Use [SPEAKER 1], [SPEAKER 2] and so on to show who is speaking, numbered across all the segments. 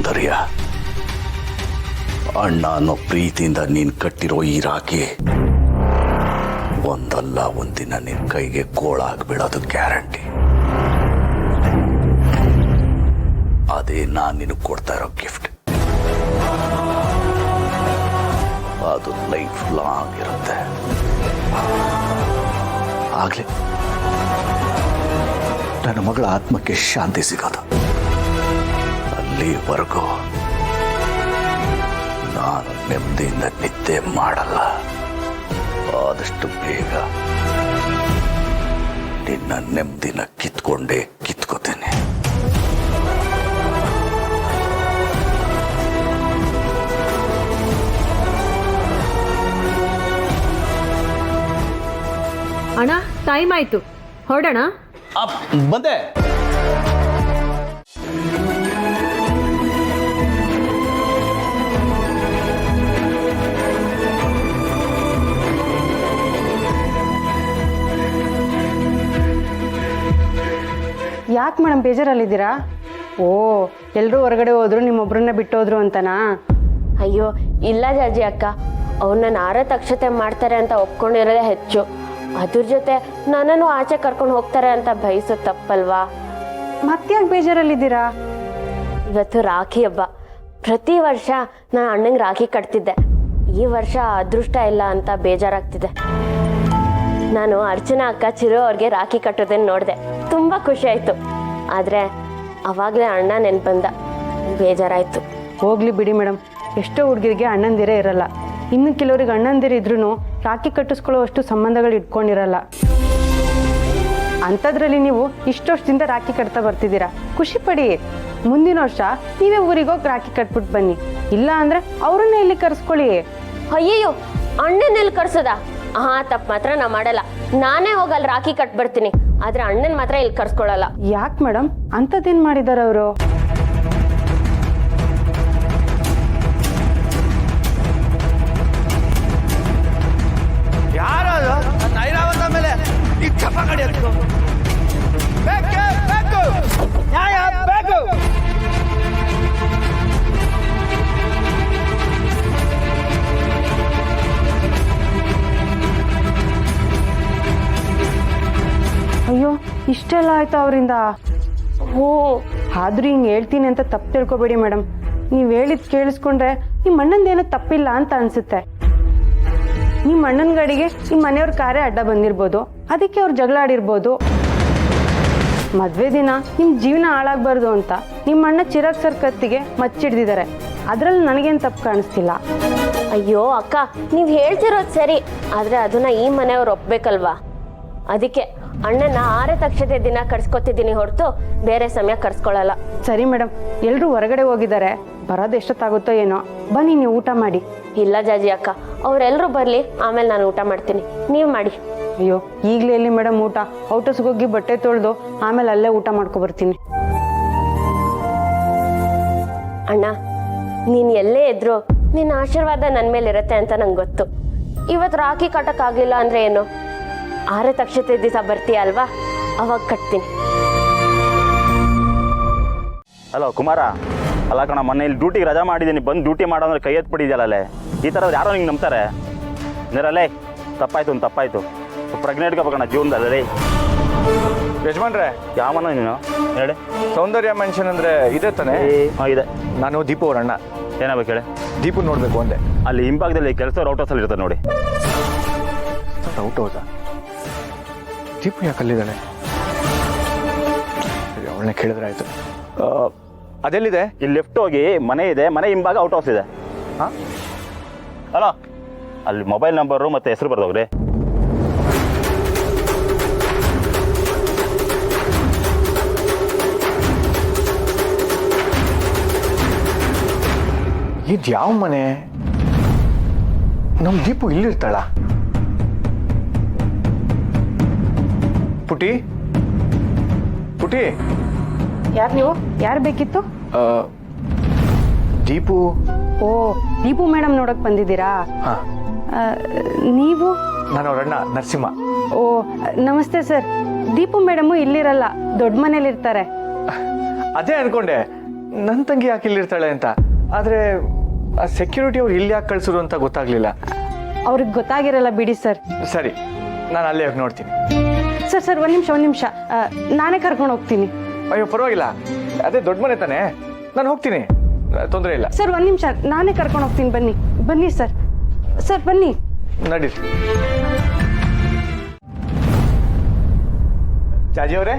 [SPEAKER 1] ಸೌಂದರ್ಯ, ಅಣ್ಣ ಅನ್ನೋ ಪ್ರೀತಿಯಿಂದ ನೀನ್ ಕಟ್ಟಿರೋ ಈ ರಾಖಿ ಒಂದಲ್ಲ ಒಂದಿನ ನಿನ್ ಕೈಗೆ ಗೋಳಾಗ್ಬಿಡೋದು ಗ್ಯಾರಂಟಿ. ಅದೇ ನಾನ್ ನಿನಗೆ ಕೊಡ್ತಾ ಇರೋ ಗಿಫ್ಟ್. ಅದು ಲೈಫ್ ಲಾಂಗ್ ಇರುತ್ತೆ. ಆಗ್ಲೇ ನನ್ನ ಮಗಳ ಆತ್ಮಕ್ಕೆ ಶಾಂತಿ ಸಿಗೋದು. ಅಲ್ಲಿವರೆಗೂ ನಾನು ನೆಮ್ಮದಿಯಿಂದ ನಿದ್ದೆ ಮಾಡಲ್ಲ. ಆದಷ್ಟು ಬೇಗ ನಿನ್ನ ನೆಮ್ಮದಿನ ಕಿತ್ಕೋತೇನೆ.
[SPEAKER 2] ಅಣ್ಣ, ಟೈಮ್ ಆಯ್ತು, ಹೊರಡೋಣ.
[SPEAKER 1] ಬಂದೆ.
[SPEAKER 3] ಯಾಕೆ ಮೇಡಮ್ ಬೇಜಾರಲ್ಲಿದ್ದೀರಾ? ಓ, ಎಲ್ಲರೂ ಹೊರಗಡೆ ಹೋದ್ರು, ನಿಮ್ಮೊಬ್ಬರನ್ನ ಬಿಟ್ಟೋದ್ರು ಅಂತನಾ?
[SPEAKER 4] ಅಯ್ಯೋ ಇಲ್ಲ ಜಾಜಿ ಅಕ್ಕ, ಅವ್ರನ್ನ ಅಕ್ಷತೆ ಮಾಡ್ತಾರೆ ಅಂತ ಒಪ್ಕೊಂಡಿರೋದೇ ಹೆಚ್ಚು. ಅದ್ರ ಜೊತೆ ನನ್ನನ್ನು ಆಚೆ ಕರ್ಕೊಂಡು ಹೋಗ್ತಾರೆ ಅಂತ ಬಯಸೋದು ತಪ್ಪಲ್ವಾ?
[SPEAKER 3] ಮತ್ತ್ಯಾಕೆ ಬೇಜಾರಲ್ಲಿದ್ದೀರಾ?
[SPEAKER 4] ಇವತ್ತು ರಾಖಿ ಹಬ್ಬ. ಪ್ರತಿ ವರ್ಷ ನಾನು ಅಣ್ಣಂಗೆ ರಾಖಿ ಕಟ್ತಿದ್ದೆ. ಈ ವರ್ಷ ಅದೃಷ್ಟ ಇಲ್ಲ ಅಂತ ಬೇಜಾರಾಗ್ತಿದೆ. ನಾನು ಅರ್ಚನಾ ಅಕ್ಕ ಚಿರು ಅವ್ರಿಗೆ ರಾಖಿ ಕಟ್ಟೋದನ್ನ ನೋಡಿದೆ, ತುಂಬ ಖುಷಿ ಆಯಿತು. ಆದರೆ ಅವಾಗಲೇ ಅಣ್ಣ ನೆನ್ಪು ಬಂದ, ಬೇಜಾರಾಯಿತು.
[SPEAKER 3] ಹೋಗ್ಲಿ ಬಿಡಿ ಮೇಡಮ್, ಎಷ್ಟೋ ಹುಡುಗಿರಿಗೆ ಅಣ್ಣಂದಿರೇ ಇರಲ್ಲ. ಇನ್ನು ಕೆಲವ್ರಿಗೆ ಅಣ್ಣಂದಿರಿದ್ರೂ ರಾಖಿ ಕಟ್ಟಿಸ್ಕೊಳ್ಳೋ ಅಷ್ಟು ಸಂಬಂಧಗಳು ಇಟ್ಕೊಂಡಿರಲ್ಲ. ಅಂಥದ್ರಲ್ಲಿ ನೀವು ಇಷ್ಟು ವರ್ಷದಿಂದ ರಾಖಿ ಕಟ್ತಾ ಬರ್ತಿದ್ದೀರಾ, ಖುಷಿ ಪಡಿ. ಮುಂದಿನ ವರ್ಷ ನೀವೇ ಊರಿಗೋಗಿ ರಾಖಿ ಕಟ್ಬಿಟ್ಟು ಬನ್ನಿ. ಇಲ್ಲ ಅಂದರೆ ಅವ್ರನ್ನ ಇಲ್ಲಿ ಕರೆಸ್ಕೊಳ್ಳಿ.
[SPEAKER 4] ಅಯ್ಯಯ್ಯೋ, ಅಣ್ಣನೆಲ್ಲಿ ಕರ್ಸೋದ? ತಪ್ಪು ಮಾತ್ರ ನಾ ಮಾಡಲ್ಲ. ನಾನೇ ಹೋಗಲ್ಲ ರಾಖಿ ಕಟ್ ಬರ್ತೀನಿ, ಆದ್ರೆ ಅಣ್ಣನ ಮಾತ್ರ ಇಲ್ಲಿ ಕರ್ಸ್ಕೊಳಲ್ಲ.
[SPEAKER 3] ಯಾಕೆ ಮೇಡಮ್, ಅಂಥದ್ದೇನು ಮಾಡಿದಾರೆ ಅವರು? ಅಯ್ಯೋ, ಇಷ್ಟೆಲ್ಲ ಆಯ್ತು ಅವರಿಂದ? ಆದ್ರೂ ಹಿಂಗೆ ಹೇಳ್ತೀನಿ ಅಂತ ತಪ್ಪು ತಿಳ್ಕೊಬೇಡಿ ಮೇಡಮ್. ನೀವು ಹೇಳಿದ್ ಕೇಳಿಸ್ಕೊಂಡ್ರೆ ನಿಮ್ಮ ಅಣ್ಣಂದೇನೋ ತಪ್ಪಿಲ್ಲ ಅಂತ ಅನ್ಸುತ್ತೆ. ನಿಮ್ಮ ಅಣ್ಣನ ಗಾಡಿಗೆ ನಿಮ್ಮ ಮನೆಯವ್ರ ಕಾರೇ ಅಡ್ಡ ಬಂದಿರ್ಬೋದು, ಅದಕ್ಕೆ ಅವ್ರು ಜಗಳ ಆಡಿರ್ಬೋದು. ಮದ್ವೆ ದಿನ ನಿಮ್ಮ ಜೀವನ ಹಾಳಾಗಬಾರ್ದು ಅಂತ ನಿಮ್ಮ ಅಣ್ಣ ಚಿರಾಗ್ ಸರ್ ಕತ್ತಿಗೆ ಮಚ್ಚಿಡ್ದಿದ್ದಾರೆ. ಅದ್ರಲ್ಲಿ ನನಗೇನು ತಪ್ಪು ಕಾಣಿಸ್ತಿಲ್ಲ.
[SPEAKER 4] ಅಯ್ಯೋ ಅಕ್ಕ, ನೀವು ಹೇಳ್ತಿರೋದು ಸರಿ, ಆದ್ರೆ ಅದನ್ನ ಈ ಮನೆಯವ್ರು ಒಪ್ಬೇಕಲ್ವಾ? ಅದಕ್ಕೆ ಅಣ್ಣನ ತಕ್ಷತೆ ದಿನ ಕರ್ಸ್ಕೊತಿದ್ದೀನಿ ಹೊರತು ಬೇರೆ ಸಮಯ ಕರ್ಸ್ಕೊಳಲ್ಲ.
[SPEAKER 3] ಸರಿ ಮೇಡಮ್, ಎಲ್ಲರೂ ಹೊರಗಡೆ ಹೋಗಿದ್ದಾರೆ, ಬರೋದು ಎಷ್ಟೊತ್ತಾಗುತ್ತೋ ಏನೋ. ಬನ್ನಿ, ನೀವು ಊಟ ಮಾಡಿ.
[SPEAKER 4] ಇಲ್ಲ ಜಾಜಿ ಅಕ್ಕ, ಅವ್ರೆಲ್ಲರೂ ಬರ್ಲಿ, ಆಮೇಲೆ ನಾನು ಊಟ ಮಾಡ್ತೀನಿ, ನೀವು ಮಾಡಿ.
[SPEAKER 3] ಅಯ್ಯೋ, ಈಗಲೇ ಎಲ್ಲಿ ಮೇಡಮ್ ಊಟ? ಔಟಸ್ಗೋಗಿ ಬಟ್ಟೆ ತೊಳೆದು ಆಮೇಲೆ ಅಲ್ಲೇ ಊಟ ಮಾಡ್ಕೊ ಬರ್ತೀನಿ.
[SPEAKER 4] ಅಣ್ಣ, ನೀನ್ ಎಲ್ಲೇ ಇದ್ರು ನಿನ್ನ ಆಶೀರ್ವಾದ ನನ್ನ ಮೇಲೆ ಇರುತ್ತೆ ಅಂತ ನಂಗೆ ಗೊತ್ತು. ಇವತ್ತು ರಾಖಿ ಕಟ್ಟಕ್ಕಾಗ್ಲಿಲ್ಲ ಅಂದ್ರೆ ಏನು, ತಕ್ಷತೆ ದಿವಸ ಬರ್ತೀಯ ಅಲ್ವಾ, ಅವಾಗ ಕಟ್ತೀನಿ.
[SPEAKER 5] ಹಲೋ ಕುಮಾರ, ಅಲ್ಲ ಕಣ, ಮೊನ್ನೆ ಡ್ಯೂಟಿಗೆ ರಜಾ ಮಾಡಿದ್ದೀನಿ, ಬಂದು ಡ್ಯೂಟಿ ಮಾಡೋದ್ರೆ ಕೈ ಎತ್ತು ಪಡಿದ್ಯಲ್ಲೇ. ಈ ಥರ ಯಾರೋ ನಿಂಗೆ ನಂಬ್ತಾರೆ? ನೀರಲ್ಲೇ ತಪ್ಪಾಯ್ತು. ಪ್ರೆಗ್ನೆಂಟ್ಗೆ ಬೇಕಣ್ಣ ಜೀವನದಲ್ಲಿ.
[SPEAKER 6] ಯಜಮಾನ್ರೆ,
[SPEAKER 5] ಯಾವನ ನೀನು ಹೇಳಿ?
[SPEAKER 6] ಸೌಂದರ್ಯ ಮೆನ್ಷನ್ ಅಂದ್ರೆ ಇದೆ ತಾನೇ?
[SPEAKER 5] ಹಾಂ ಇದೆ.
[SPEAKER 6] ನಾನು ದೀಪು ಅವ್ರ ಅಣ್ಣ.
[SPEAKER 5] ಏನಾಗಬೇಕು ಹೇಳಿ?
[SPEAKER 6] ದೀಪು ನೋಡ್ಬೇಕು ಅಂದೆ.
[SPEAKER 5] ಅಲ್ಲಿ ಹಿಂಭಾಗದಲ್ಲಿ ಕೆಲಸ ಔಟ್ ಹೌಸಲ್ಲಿ ಇರ್ತಾರೆ ನೋಡಿ.
[SPEAKER 6] ಔಟ್ ಹೌಸಾ? ದೀಪು ಯಾಕೆ ಅಲ್ಲಿದ್ದಾಳೆ? ಅವಳನ್ನೇ ಕೇಳಿದ್ರೆ ಆಯ್ತು. ಅದೆಲ್ಲಿದೆ?
[SPEAKER 5] ಇಲ್ಲಿ ಲೆಫ್ಟ್ ಹೋಗಿ ಮನೆ ಇದೆ, ಮನೆ ಹಿಂಭಾಗ ಔಟ್ ಹೌಸ್ ಇದೆ. ಹಾಂ, ಹಲೋ, ಅಲ್ಲಿ ಮೊಬೈಲ್ ನಂಬರು ಮತ್ತು ಹೆಸರು ಬರ್ದವ್ರಿ.
[SPEAKER 6] ಇದು ಯಾವ ಮನೆ? ನಮ್ಮ ದೀಪು ಇಲ್ಲಿರ್ತಾಳ? ಪುಟಿ,
[SPEAKER 3] ಯಾರು ನೀವು? ಯಾರು ಬೇಕಿತ್ತು?
[SPEAKER 6] ದೀಪು.
[SPEAKER 3] ಓ, ದೀಪು ಮೇಡಮ್ ನೋಡಕ್ ಬಂದಿದ್ದೀರಾ?
[SPEAKER 6] ಹಾಂ.
[SPEAKER 3] ನೀವು?
[SPEAKER 6] ನಾನು ಅವ್ರ ಅಣ್ಣ ನರಸಿಂಹ.
[SPEAKER 3] ಓ, ನಮಸ್ತೆ ಸರ್. ದೀಪು ಮೇಡಮು ಇಲ್ಲಿರಲ್ಲ, ದೊಡ್ಡ ಮನೇಲಿ ಇರ್ತಾರೆ.
[SPEAKER 6] ಅದೇ ಅನ್ಕೊಂಡೆ, ನನ್ನ ತಂಗಿ ಯಾಕೆ ಇಲ್ಲಿರ್ತಾಳೆ ಅಂತ. ಆದರೆ ಆ ಸೆಕ್ಯೂರಿಟಿ ಅವ್ರು ಇಲ್ಲಿ ಯಾಕೆ ಕಳ್ಸಿದ್ರು ಅಂತ ಗೊತ್ತಾಗ್ಲಿಲ್ಲ.
[SPEAKER 3] ಅವ್ರಿಗೆ ಗೊತ್ತಾಗಿರಲ್ಲ ಬಿಡಿ ಸರ್.
[SPEAKER 6] ಸರಿ, ನಾನು ಅಲ್ಲೇ ಹೋಗಿ ನೋಡ್ತೀನಿ.
[SPEAKER 3] ಸರ್ ಒಂದು ನಿಮಿಷ ನಾನೇ ಕರ್ಕೊಂಡು ಹೋಗ್ತೀನಿ.
[SPEAKER 6] ಅಯ್ಯೋ ಪರವಾಗಿಲ್ಲ, ಅದೇ ದೊಡ್ಡ ಮನೆ ತಾನೆ, ನಾನು ಹೋಗ್ತೀನಿ, ತೊಂದರೆ ಇಲ್ಲ.
[SPEAKER 3] ಸರ್ ಒಂದು ನಿಮಿಷ, ನಾನೇ ಕರ್ಕೊಂಡು ಹೋಗ್ತೀನಿ. ಬನ್ನಿ ಸರ್ ಬನ್ನಿ.
[SPEAKER 6] ನಡೀರಿ. ಜಾಜಿಯವರೇ,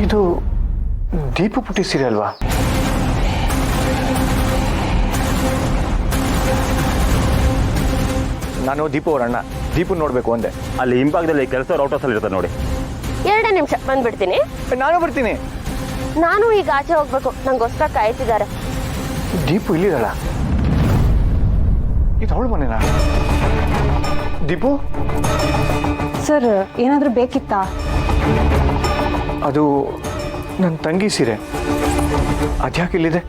[SPEAKER 6] ಇದು ದೀಪು ಪುಟಿ ಸೀರೆ ಅಲ್ವಾ? ನಾನು ದೀಪು ಅವ್ರ ಅಣ್ಣ. ದೀಪು ನೋಡ್ಬೇಕು ಅಂದೆ.
[SPEAKER 5] ಅಲ್ಲಿ ಹಿಂಭಾಗದಲ್ಲಿ ಕೆಲಸ ಔಟ್ ಹೌಸಲ್ಲಿ ಇರ್ತಾರೆ ನೋಡಿ.
[SPEAKER 4] 2 ನಿಮಿಷ ಬಂದ್ಬಿಡ್ತೀನಿ.
[SPEAKER 6] ನಾನು ಬರ್ತೀನಿ.
[SPEAKER 4] ನಾನು ಈಗ ಆಚೆ ಹೋಗ್ಬೇಕು, ನಂಗೋಸ್ಕರ ಕಾಯ್ತಿದ್ದಾರೆ.
[SPEAKER 6] ದೀಪು ಇಲ್ಲಿರಲ್ಲ, ಇದು ಅವಳ ಮನೆನಾ? ದೀಪು
[SPEAKER 3] ಸರ್ ಏನಾದರೂ ಬೇಕಿತ್ತಾ?
[SPEAKER 6] ಅದು ನನ್ನ ತಂಗಿ ಸೀರೆ, ಅದ್ಯಾಕೆ ಇಲ್ಲಿದೆ?